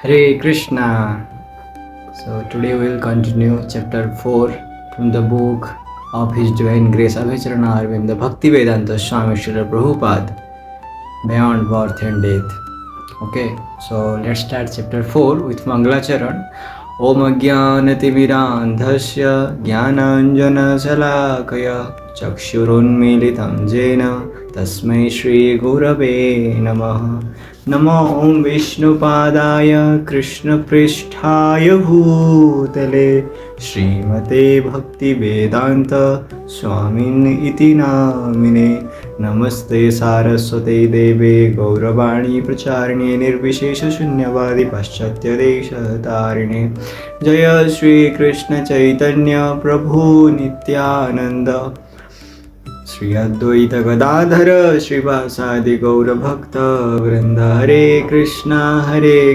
Hare Krishna. So today we will continue chapter 4 from the book of His Divine Grace Abhicharana Arvinda Bhakti Vedanta Swami Srila Prabhupada, Beyond Birth and Death. Okay, so let's start chapter 4 with Mangalacharan. Om Ajnanatimirandhasya Jnananjana Salakaya Chakshurunmilitam Jena Tasmai Shri Gurave Namaha. नमो ॐ विष्णुपादाय कृष्णपृष्ठाय भूतले श्रीमते भक्तिवेदान्त स्वामिन् इति नामिने नमस्ते सारस्वते देवे गौरवाणी प्रचारिणे निर्विशेषशून्यवादी पाश्चात्यदेशतारिणे जय श्रीकृष्णचैतन्य प्रभु नित्यानन्द श्री अद्वैत गदाधर श्रीवासादि गौरभक्त वृंद हरे कृष्णा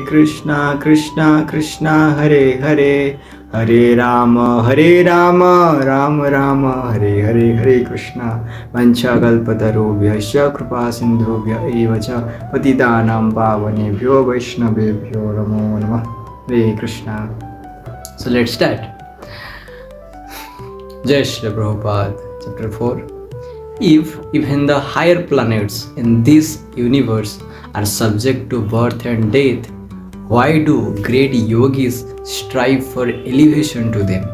कृष्णा कृष्णा हरे हरे हरे राम राम राम हरे हरे हरे कृष्णा वंशाकल्पतरुभ्यश्च कृपा सिन्धुभ्य एव च पतितानां पावनेभ्यो वैष्णवेभ्यो नमो नमः हरे Krishna. So let's start. Jai Shri Prabhupada, chapter 4. If even the higher planets in this universe are subject to birth and death, why do great yogis strive for elevation to them?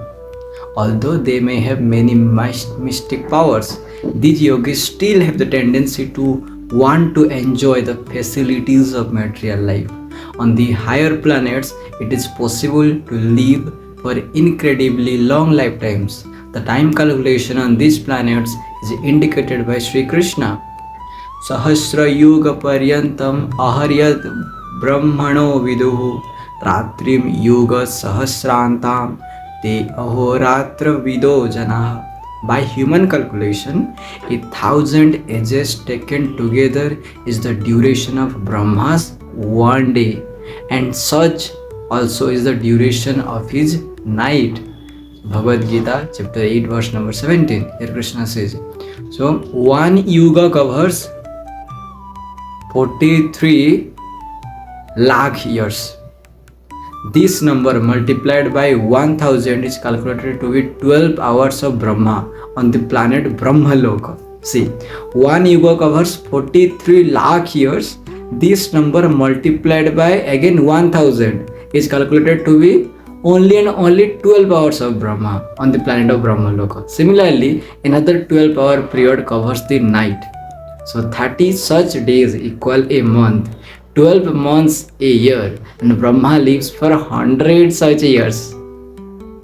Although they may have many mystic powers, these yogis still have the tendency to want to enjoy the facilities of material life. On the higher planets, it is possible to live for incredibly long lifetimes. The time calculation on these planets is indicated by Sri Krishna. Sahasra yuga paryantam aharyad brahmano viduhu ratrim yuga sahasrantam te ahoratra vido janaha. By human calculation, 1,000 ages taken together is the duration of Brahma's one day, and such also is the duration of his night. Bhagavad Gita, chapter 8, verse number 17. Here Krishna says, so one yuga covers 43 lakh years. This number multiplied by 1000 is calculated to be 12 hours of Brahma on the planet Brahmaloka. See, one yuga covers 43 lakh years. This number multiplied by again 1000 is calculated to be only 12 hours of Brahma on the planet of Brahmaloka. Similarly, another 12-hour period covers the night. So 30 such days equal a month, 12 months a year, and Brahma lives for 100 such years.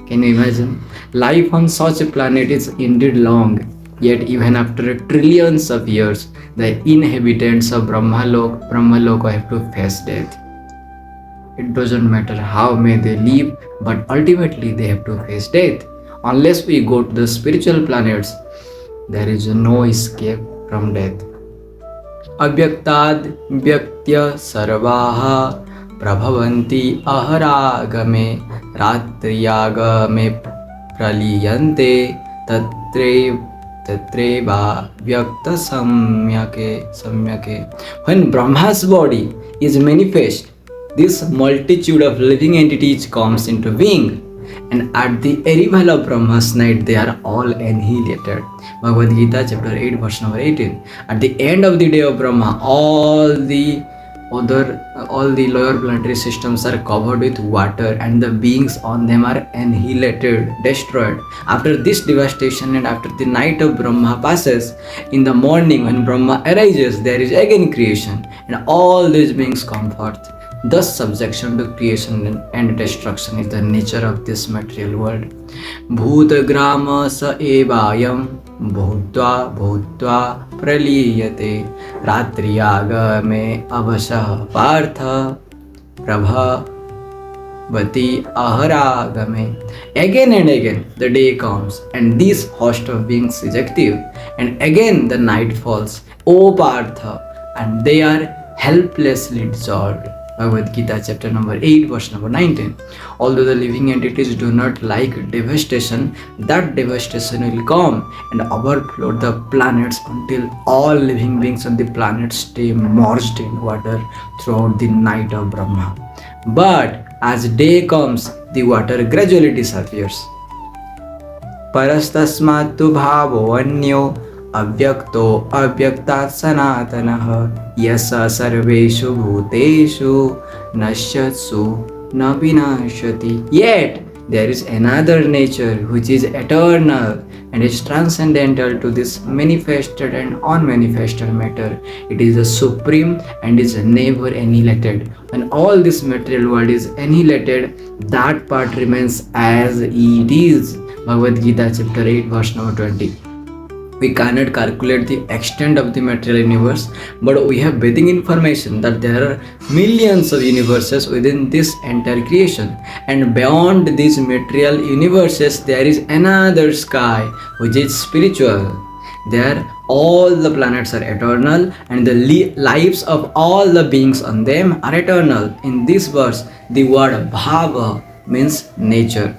Can you imagine? Life on such a planet is indeed long, yet even after trillions of years, the inhabitants of Brahmaloka have to face death. It doesn't matter how may they live, but ultimately they have to face death. Unless we go to the spiritual planets, there is no escape from death. Abhyaktad vyaktya sarvaha prabhavanti aharagame ratriyagame praliyante tatreva vyakta samyake. When Brahma's body is manifest, this multitude of living entities comes into being, and at the arrival of Brahma's night, they are all annihilated. Bhagavad Gita, chapter 8, verse number 18. At the end of the day of Brahma, all the lower planetary systems are covered with water, and the beings on them are annihilated, destroyed. After this devastation and after the night of Brahma passes, in the morning when Brahma arises, there is again creation, and all these beings come forth. Thus, subjection to creation and destruction is the nature of this material world. Bhutagrama sa evayam bhutva praliyate ratriyagame avasah partha prabhavati aharagame. Again and again the day comes, and this host of beings is active, and again the night falls, O Partha, and they are helplessly dissolved. Bhagavad Gita, chapter number 8, verse number 19. Although the living entities do not like devastation, that devastation will come and overflow the planets until all living beings on the planet stay merged in water throughout the night of Brahma. But as day comes, the water gradually disappears. परस्तस्मात्तु भावो अन्यो अव्यक्तो अव्यक्तात् सनातनः yes सर्वेषु भूतेषु नश्यत्सु न विनाशति. Yet there is another nature which is eternal and is transcendental to this manifested and unmanifested matter. It is the supreme and is never annihilated. When all this material world is annihilated, that part remains as it is. Bhagavad Gita chapter 8 verse number 20. We cannot calculate the extent of the material universe, but we have Vedic information that there are millions of universes within this entire creation, and beyond these material universes there is another sky which is spiritual. There all the planets are eternal and the lives of all the beings on them are eternal. In this verse the word bhava means nature.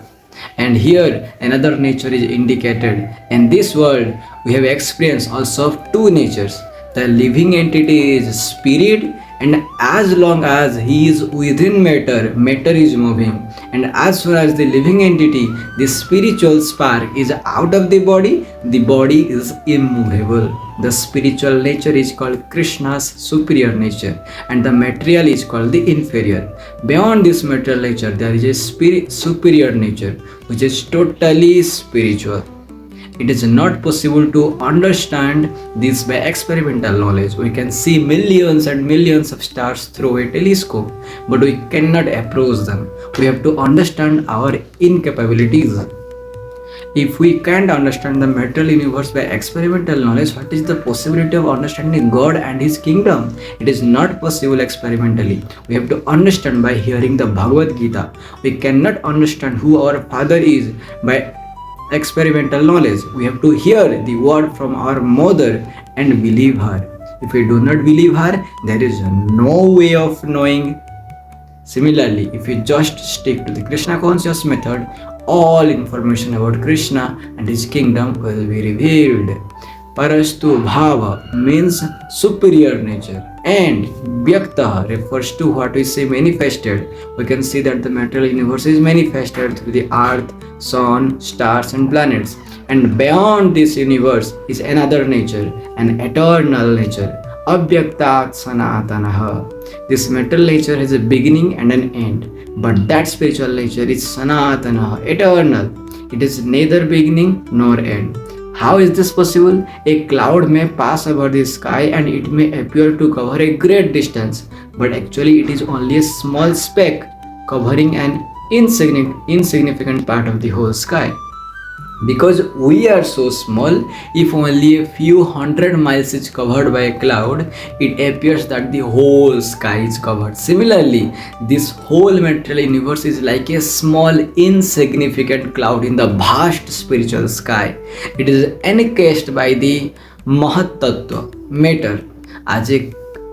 And here another nature is indicated. In this world we have experience also of two natures. The living entity is spirit, and as long as he is within matter, matter is moving, and as soon as the living entity, the spiritual spark, is out of the body is immovable. The spiritual nature is called Krishna's superior nature, and the material is called the inferior. Beyond this material nature there is a superior nature which is totally spiritual. It is not possible to understand this by experimental knowledge. We can see millions and millions of stars through a telescope, but we cannot approach them. We have to understand our incapabilities. If we can't understand the material universe by experimental knowledge, what is the possibility of understanding God and His kingdom? It is not possible experimentally. We have to understand by hearing the Bhagavad Gita. We cannot understand who our Father is by experimental knowledge. We have to hear the word from our mother and believe her. If we do not believe her, there is no way of knowing. Similarly, if we just stick to the Krishna conscious method, all information about Krishna and his kingdom will be revealed. Parastu bhava means superior nature, and vyakta refers to what we say manifested. We can see that the material universe is manifested through the earth, sun, stars and planets, and beyond this universe is another nature, an eternal nature, avyaktat sanatanaha. This material nature has a beginning and an end, but that spiritual nature is sanatanaha, eternal. It is neither beginning nor end. How is this possible? A cloud may pass over the sky and it may appear to cover a great distance, but actually it is only a small speck covering an insignificant part of the whole sky. Because we are so small, if only a few hundred miles is covered by a cloud, it appears that the whole sky is covered. Similarly, this whole material universe is like a small insignificant cloud in the vast spiritual sky. It is encased by the Mahat Tattva, matter.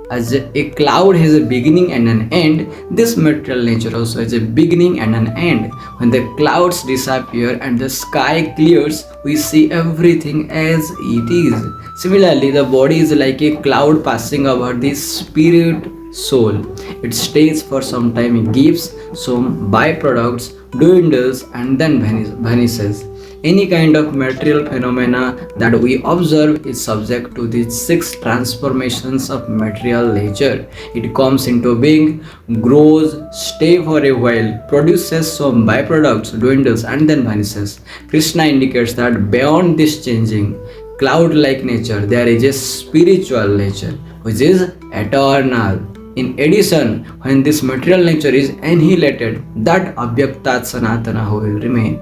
As a cloud has a beginning and an end, this material nature also has a beginning and an end. When the clouds disappear and the sky clears, we see everything as it is. Similarly, the body is like a cloud passing over the spirit soul. It stays for some time, it gives some byproducts, dwindles and then vanishes. Any kind of material phenomena that we observe is subject to the 6 transformations of material nature. It comes into being, grows, stays for a while, produces some byproducts, dwindles and then vanishes. Krishna indicates that beyond this changing, cloud-like nature, there is a spiritual nature which is eternal. In addition, when this material nature is annihilated, that avyaktat sanatana will remain.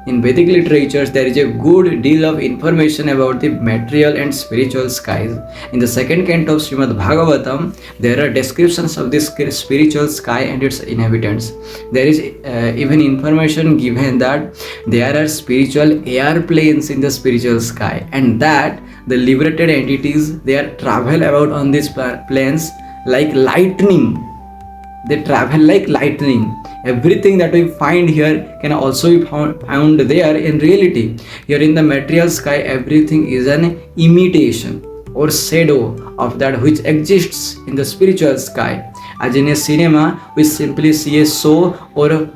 In Vedic literatures, there is a good deal of information about the material and spiritual skies. In the second canto of Srimad Bhagavatam, there are descriptions of this spiritual sky and its inhabitants. There is even information given that there are spiritual airplanes in the spiritual sky, and that the liberated entities, they are travel about on these planes like lightning. They travel like lightning. Everything that we find here can also be found there in reality. Here in the material sky, everything is an imitation or shadow of that which exists in the spiritual sky. As in a cinema, we simply see a show or a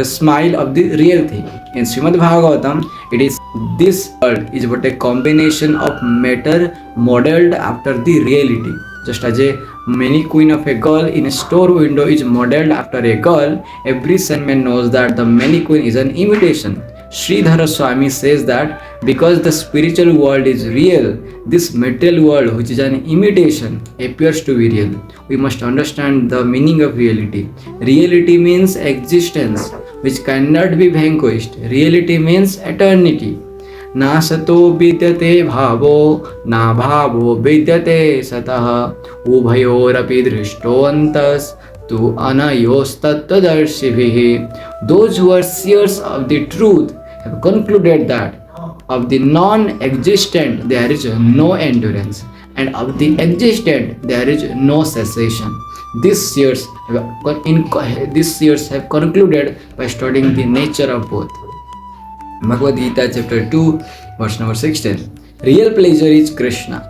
smile of the real thing. In Srimad Bhagavatam, it is this world is but a combination of matter modeled after the reality. Just as a mannequin of a girl in a store window is modeled after a girl, every Sanman knows that the mannequin is an imitation. Sridhara Swami says that because the spiritual world is real, this material world, which is an imitation, appears to be real. We must understand the meaning of reality. Reality means existence, which cannot be vanquished. Reality means eternity. Na sato vidyate bhavo, na bhavo vidyate satah, ubhayorapi drishtoantas, tu anayostattvadarshibhi. Those who are seers of the truth have concluded that of the non-existent there is no endurance, and of the existent there is no cessation. These seers have concluded by studying the nature of both. Bhagavad Gita chapter 2 verse number 16. Real pleasure is Krishna,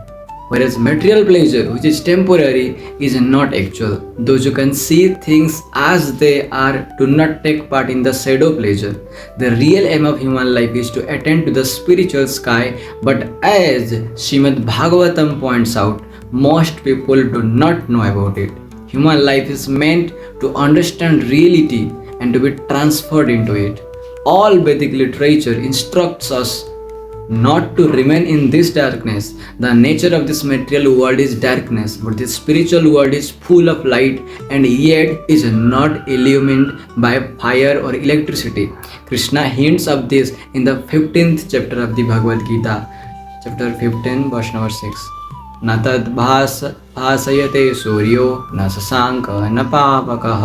whereas material pleasure, which is temporary, is not actual. Those who can see things as they are do not take part in the shadow pleasure. The real aim of human life is to attain to the spiritual sky, but as Srimad Bhagavatam points out, most people do not know about it. Human life is meant to understand reality and to be transferred into it. All Vedic literature instructs us not to remain in this darkness. The nature of this material world is darkness, but the spiritual world is full of light and yet is not illumined by fire or electricity. Krishna hints of this in the 15th chapter of the Bhagavad Gita, chapter 15, verse number 6. न तद्भासयते सूर्यो न शशाङ्कः न पावकः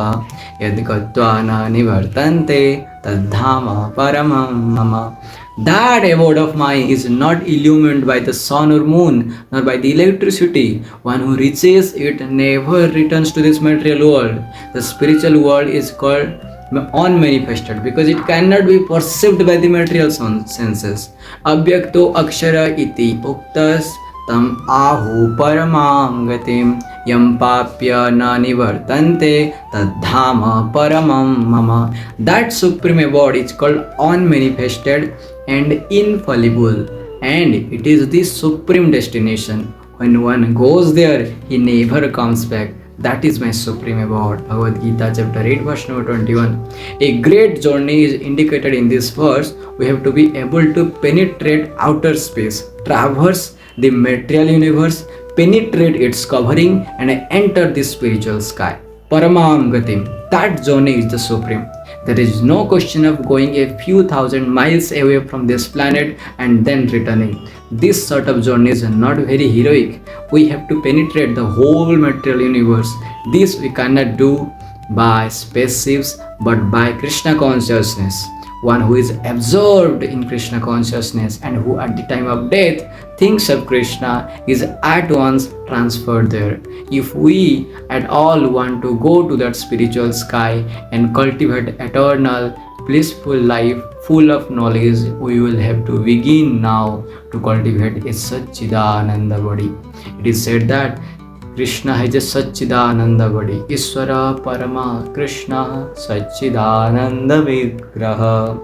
यद् गत्वा न निवर्तन्ते तद्धाम परमं मम. That abode of mine is not illumined by the sun or moon, nor by the electricity. One who reaches it never returns to this material world. The spiritual world is called unmanifested because it cannot be perceived by the material senses. Avyakto akshara iti uktas tam ahu paramam gatim yam papya na nivartante tadhama paramam mama. That supreme abode is called unmanifested and infallible, and it is the supreme destination. When one goes there, he never comes back. That is my supreme abode. Bhagavad Gita chapter 8 verse number 21. A great journey is indicated in this verse. We have to be able to penetrate outer space, traverse the material universe, penetrate its covering, and enter the spiritual sky. Paramam Gatim. That journey is the supreme. There is no question of going a few thousand miles away from this planet and then returning. This sort of journey is not very heroic. We have to penetrate the whole material universe. This we cannot do by spaceships but by Krishna consciousness. One who is absorbed in Krishna consciousness and who at the time of death thinks of Krishna is at once transferred there. If we at all want to go to that spiritual sky and cultivate eternal blissful life full of knowledge, we will have to begin now to cultivate a Satchidananda body. It is said that Krishna has a Satchidananda body. Ishvara Parama Krishna Satchidananda Vigraha.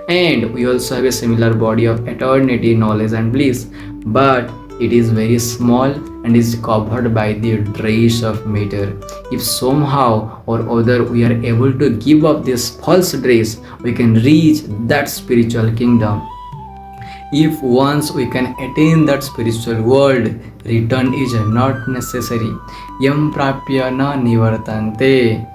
And we also have a similar body of eternity, knowledge and bliss. But it is very small and is covered by the dress of matter. If somehow or other we are able to give up this false dress, we can reach that spiritual kingdom. If once we can attain that spiritual world, return is not necessary. Yam prapya na nivartante.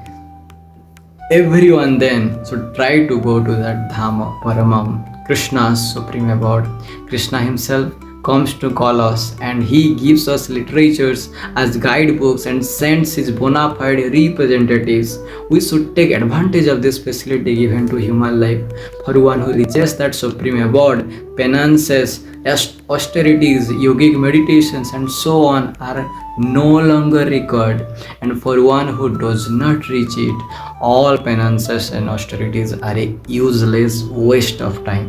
Everyone then should try to go to that Dhama Paramam, Krishna's supreme abode. Krishna himself comes to call us, and he gives us literatures as guidebooks and sends his bona fide representatives. We should take advantage of this facility given to human life. For one who reaches that supreme abode, penances, austerities, yogic meditations and so on are no longer required, and for one who does not reach it, all penances and austerities are a useless waste of time.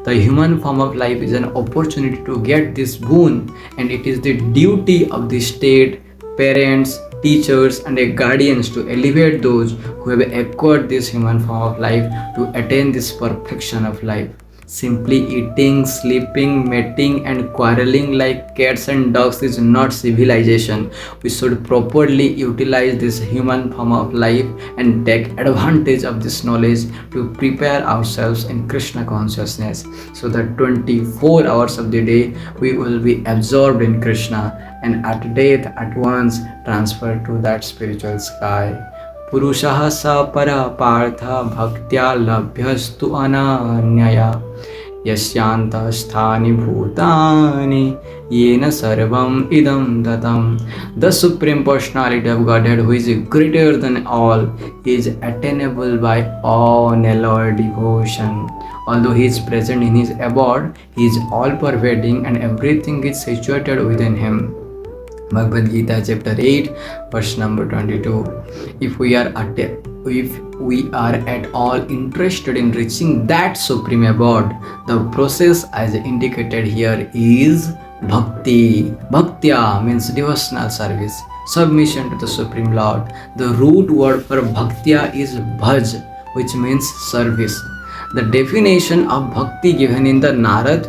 The human form of life is an opportunity to get this boon, and it is the duty of the state, parents, teachers, and guardians to elevate those who have acquired this human form of life to attain this perfection of life. Simply eating, sleeping, mating, and quarreling like cats and dogs is not civilization. We should properly utilize this human form of life and take advantage of this knowledge to prepare ourselves in Krishna consciousness so that 24 hours of the day we will be absorbed in Krishna and at death at once transfer to that spiritual sky. पुरुषः स परः पार्थ भक्त्या लभ्यस्तु अनन्यया यस्यान्तःस्थानि भूतानि येन सर्वम् idam datam. The Supreme Personality of Godhead, who is greater than all, is attainable by all unalloyed devotion. Although he is present in his abode, he is all pervading and everything is situated within him. Bhagavad Gita chapter 8 verse number 22. If we are at all interested in reaching that supreme abode, the process as indicated here is bhakti. Bhaktya means devotional service, submission to the Supreme Lord. The root word for bhaktya is bhaj, which means service. The definition of bhakti given in the Narad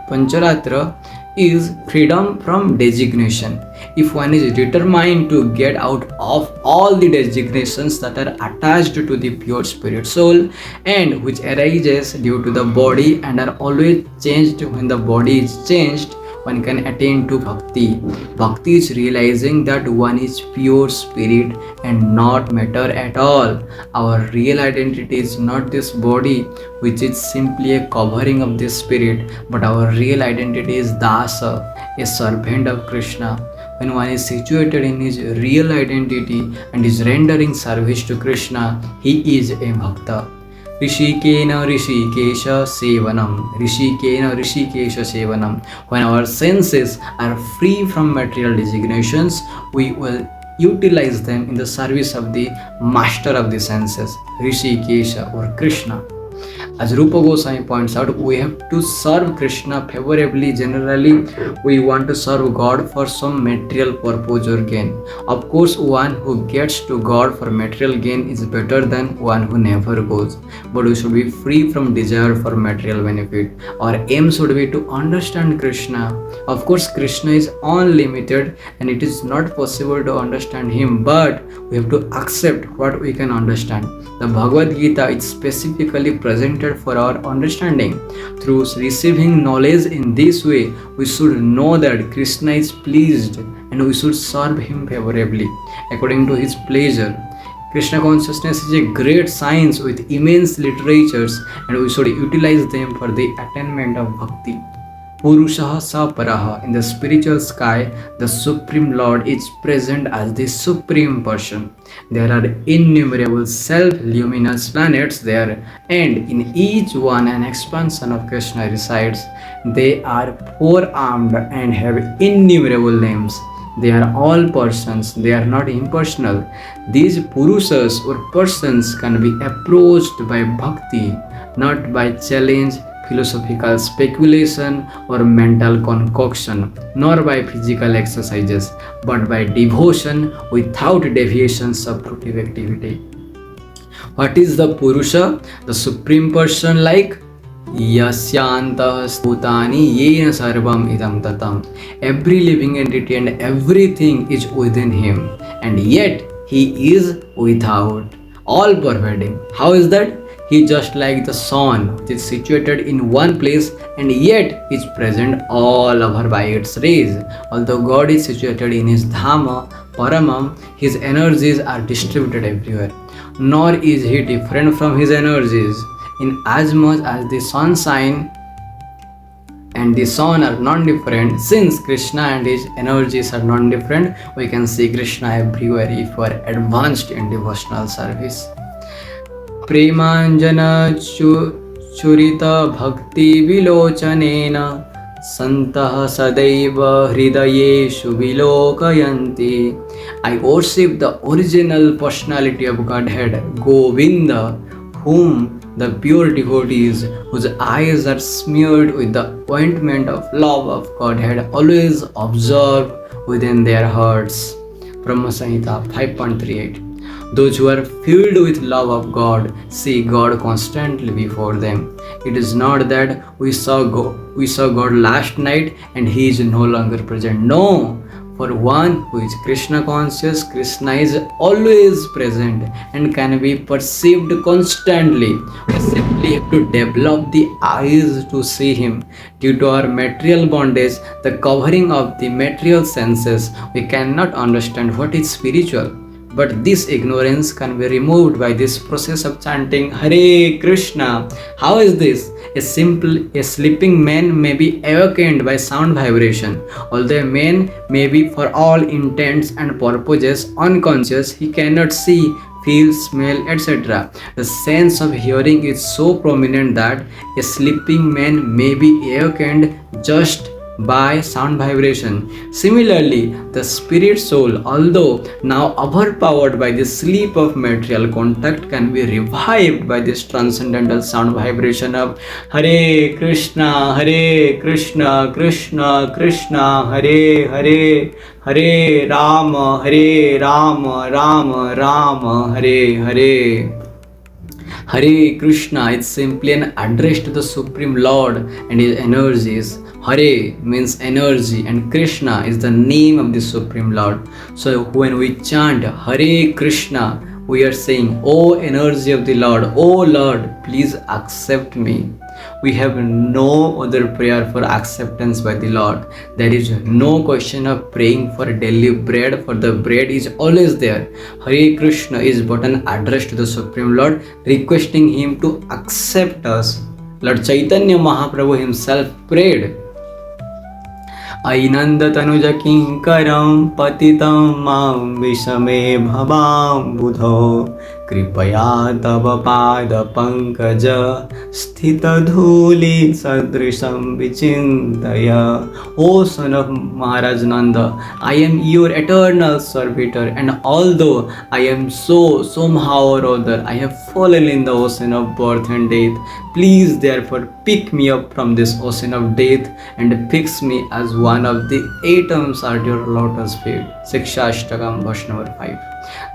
Pancharatra is freedom from designation. If one is determined to get out of all the designations that are attached to the pure spirit soul and which arises due to the body and are always changed when the body is changed, one can attain to bhakti. Bhakti is realizing that one is pure spirit and not matter at all. Our real identity is not this body, which is simply a covering of this spirit, but our real identity is Dasa, a servant of Krishna. When one is situated in his real identity and is rendering service to Krishna, he is a bhakta. Rishikena Rishikesha Sevanam. Rishikena Rishikesha Sevanam. When our senses are free from material designations, we will utilize them in the service of the master of the senses, Rishikesha or Krishna. As Rupa Goswami points out, we have to serve Krishna favorably. Generally, we want to serve God for some material purpose or gain. Of course, one who gets to God for material gain is better than one who never goes. But we should be free from desire for material benefit. Our aim should be to understand Krishna. Of course, Krishna is unlimited and it is not possible to understand him, but we have to accept what we can understand. The Bhagavad Gita is specifically presented for our understanding. Through receiving knowledge in this way, we should know that Krishna is pleased and we should serve him favorably according to his pleasure. Krishna consciousness is a great science with immense literatures and we should utilize them for the attainment of bhakti. Purushaha Saparaha. In the spiritual sky, the Supreme Lord is present as the Supreme Person. There are innumerable self-luminous planets there, and in each one an expansion of Krishna resides. They are four-armed and have innumerable names. They are all persons, they are not impersonal. These Purushas or persons can be approached by bhakti, not by challenge, philosophical speculation or mental concoction, nor by physical exercises, but by devotion without deviations of fruitive activity. What is the Purusha? The Supreme Person, like Yasyantah Bhutani Yena Sarvam Idam Tatam. Every living entity and everything is within him, and yet he is without, all pervading. How is that? He is just like the sun, which is situated in one place and yet is present all over by its rays. Although God is situated in his Dhama, Paramam, his energies are distributed everywhere. Nor is he different from his energies. In as much as the sunshine and the sun are non-different, since Krishna and his energies are non-different, we can see Krishna everywhere if we are advanced in devotional service. Premanjana Churita Bhakti Vilochanena Santah Sadaiva Hridayeshu Vilokayanti. I worship the original personality of Godhead, Govinda, whom the pure devotees, whose eyes are smeared with the ointment of love of Godhead, always observe within their hearts. Brahma Samhita 5.38. Those who are filled with love of God see God constantly before them. It is not that we saw God last night and He is no longer present. No, for one who is Krishna conscious, Krishna is always present and can be perceived constantly. We simply have to develop the eyes to see Him. Due to our material bondage, the covering of the material senses, we cannot understand what is spiritual. But this ignorance can be removed by this process of chanting Hare Krishna. How is this? A sleeping man may be awakened by sound vibration. Although a man may be for all intents and purposes unconscious, he cannot see, feel, smell, etc. The sense of hearing is so prominent that a sleeping man may be awakened just by sound vibration. Similarly, the spirit soul, although now overpowered by the sleep of material contact, can be revived by this transcendental sound vibration of Hare Krishna, Hare Krishna, Krishna Krishna, Hare Hare, Hare Rama, Hare Rama, Rama Rama, Hare Hare. Hare Krishna is simply an address to the Supreme Lord and His energies. Hare means energy and Krishna is the name of the Supreme Lord. So when we chant Hare Krishna, we are saying, O energy of the Lord, O Lord, please accept me. We have no other prayer for acceptance by the Lord. There is no question of praying for daily bread, for the bread is always there. Hare Krishna is but an address to the Supreme Lord, requesting Him to accept us. Lord Chaitanya Mahaprabhu himself prayed, ऐनंद Tanuj किंकरं पतितं मां विषमे भवाम्बुधौ कृपया तव पाद पंकज स्थित धूलि सदृशं विचिन्तय. O son of Maharaj Nanda, I am your eternal servitor, and although I am somehow or other, I have fallen in the ocean of birth and death, please therefore pick me up from this ocean of death and fix me as one of the atoms at your lotus feet. Shikshashtakam, verse number 5.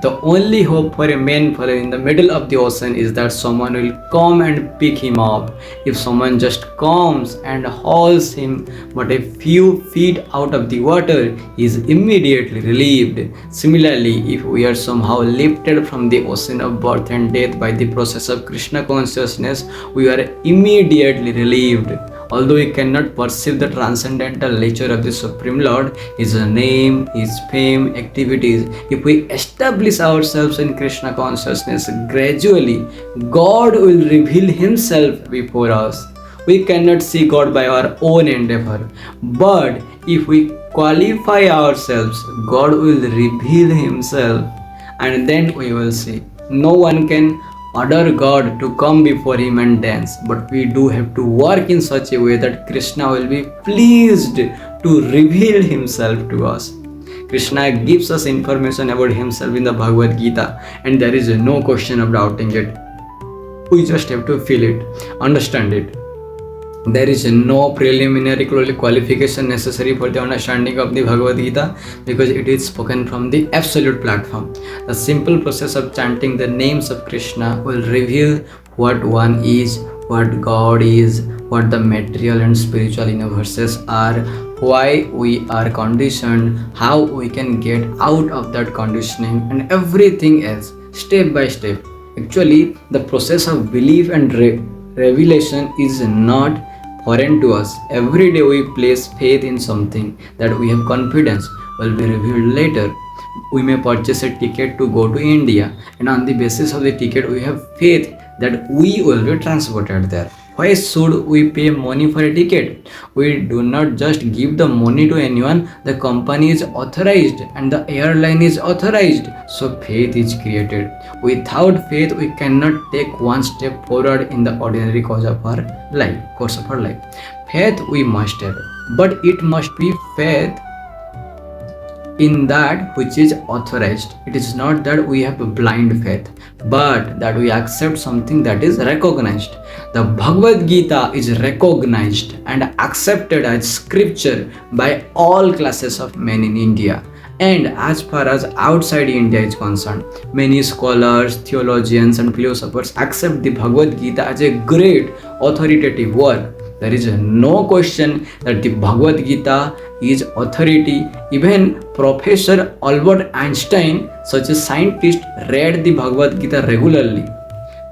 The only hope for a man fallen in the middle of the ocean is that someone will come and pick him up. If someone just comes and hauls him but a few feet out of the water, he is immediately relieved. Similarly, if we are somehow lifted from the ocean of birth and death by the process of Krishna consciousness, we are immediately relieved. Although we cannot perceive the transcendental nature of the Supreme Lord, His name, His fame, activities, if we establish ourselves in Krishna consciousness, gradually God will reveal Himself before us. We cannot see God by our own endeavor, but if we qualify ourselves, God will reveal Himself, and then we will see. No one can order God to come before Him and dance, but we do have to work in such a way that Krishna will be pleased to reveal Himself to us. Krishna gives us information about Himself in the Bhagavad Gita, and there is no question of doubting it. We just have to feel it, understand it. There is no preliminary qualification necessary for the understanding of the Bhagavad Gita, because it is spoken from the absolute platform. The simple process of chanting the names of Krishna will reveal what one is, what God is, what the material and spiritual universes are, why we are conditioned, how we can get out of that conditioning, and everything else, step by step. Actually, the process of belief and revelation is not foreign to us. Every day we place faith in something that we have confidence will be revealed later. We may purchase a ticket to go to India, and on the basis of the ticket we have faith that we will be transported there. Why should we pay money for a ticket? We do not just give the money to anyone. The company is authorized and the airline is authorized. So faith is created. Without faith, we cannot take one step forward in the ordinary course of our life. Faith we must have, but it must be faith in that which is authorized. It is not that we have a blind faith, but that we accept something that is recognized. The Bhagavad Gita is recognized and accepted as scripture by all classes of men in India. And as far as outside India is concerned, many scholars, theologians, and philosophers accept the Bhagavad Gita as a great authoritative work. There is no question that the Bhagavad Gita is authority. Even Professor Albert Einstein, such a scientist, read the Bhagavad Gita regularly.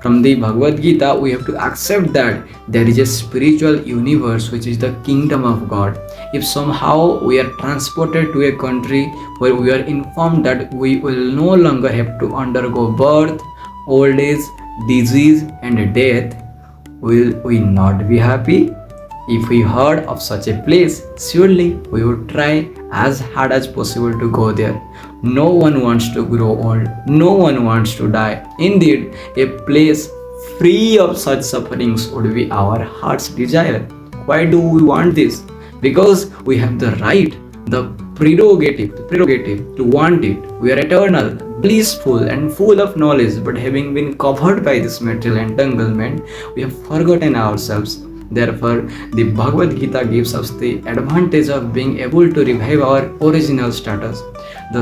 From the Bhagavad Gita, we have to accept that there is a spiritual universe which is the kingdom of God. If somehow we are transported to a country where we are informed that we will no longer have to undergo birth, old age, disease, and death, will we not be happy? If we heard of such a place, surely we would try as hard as possible to go there. No one wants to grow old, no one wants to die. Indeed, a place free of such sufferings would be our heart's desire. Why do we want this? Because we have the right, the prerogative to want it. We are eternal, blissful, and full of knowledge, but having been covered by this material entanglement, we have forgotten ourselves. Therefore, the Bhagavad Gita gives us the advantage of being able to revive our original status. The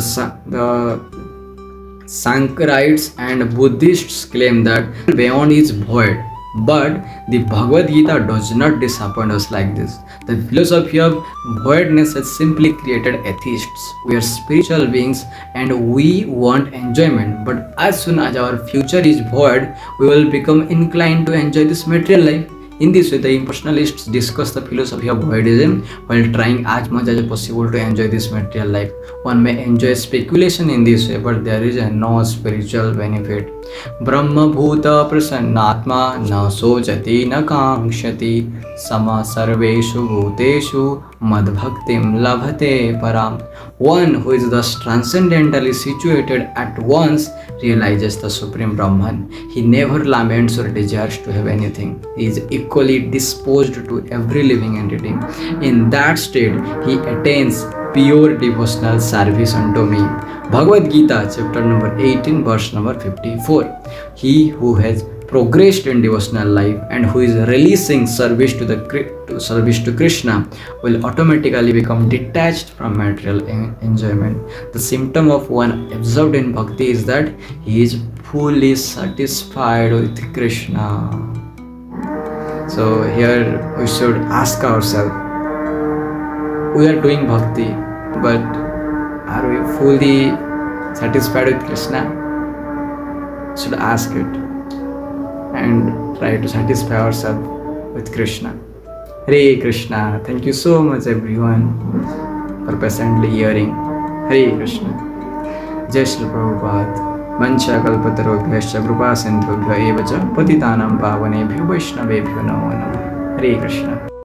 Sankarites and Buddhists claim that beyond is void, but the Bhagavad Gita does not disappoint us like this. The philosophy of voidness has simply created atheists. We are spiritual beings and we want enjoyment, but as soon as our future is void, we will become inclined to enjoy this material life. In this way, the impersonalists discuss the philosophy of voidism while trying as much as possible to enjoy this material life. One may enjoy speculation in this way, but there is no spiritual benefit. Brahma bhuta prasannatma na sochati na kankshati sama sarveshu bhuteshu madbhaktim labhate param. One who is thus transcendentally situated at once realizes the Supreme Brahman. He never laments or desires to have anything. He is equally disposed to every living entity. In that state, he attains pure devotional service unto me. Bhagavad Gita, chapter number 18, verse number 54. He who has progressed in devotional life and who is releasing service to Krishna will automatically become detached from material enjoyment. The symptom of one absorbed in bhakti is that he is fully satisfied with Krishna. So here we should ask ourselves, we are doing bhakti, but are we fully satisfied with Krishna? Should ask it and try to satisfy ourselves with Krishna. Hare Krishna. Thank you so much everyone for patiently hearing. Hare Krishna. Jai Srila Prabhupada. Mancha kalpatarobhyascha kripa sindhubhyo eva cha patitanam pavanebhyo vaishnavebhyo namo namo. Hare Krishna.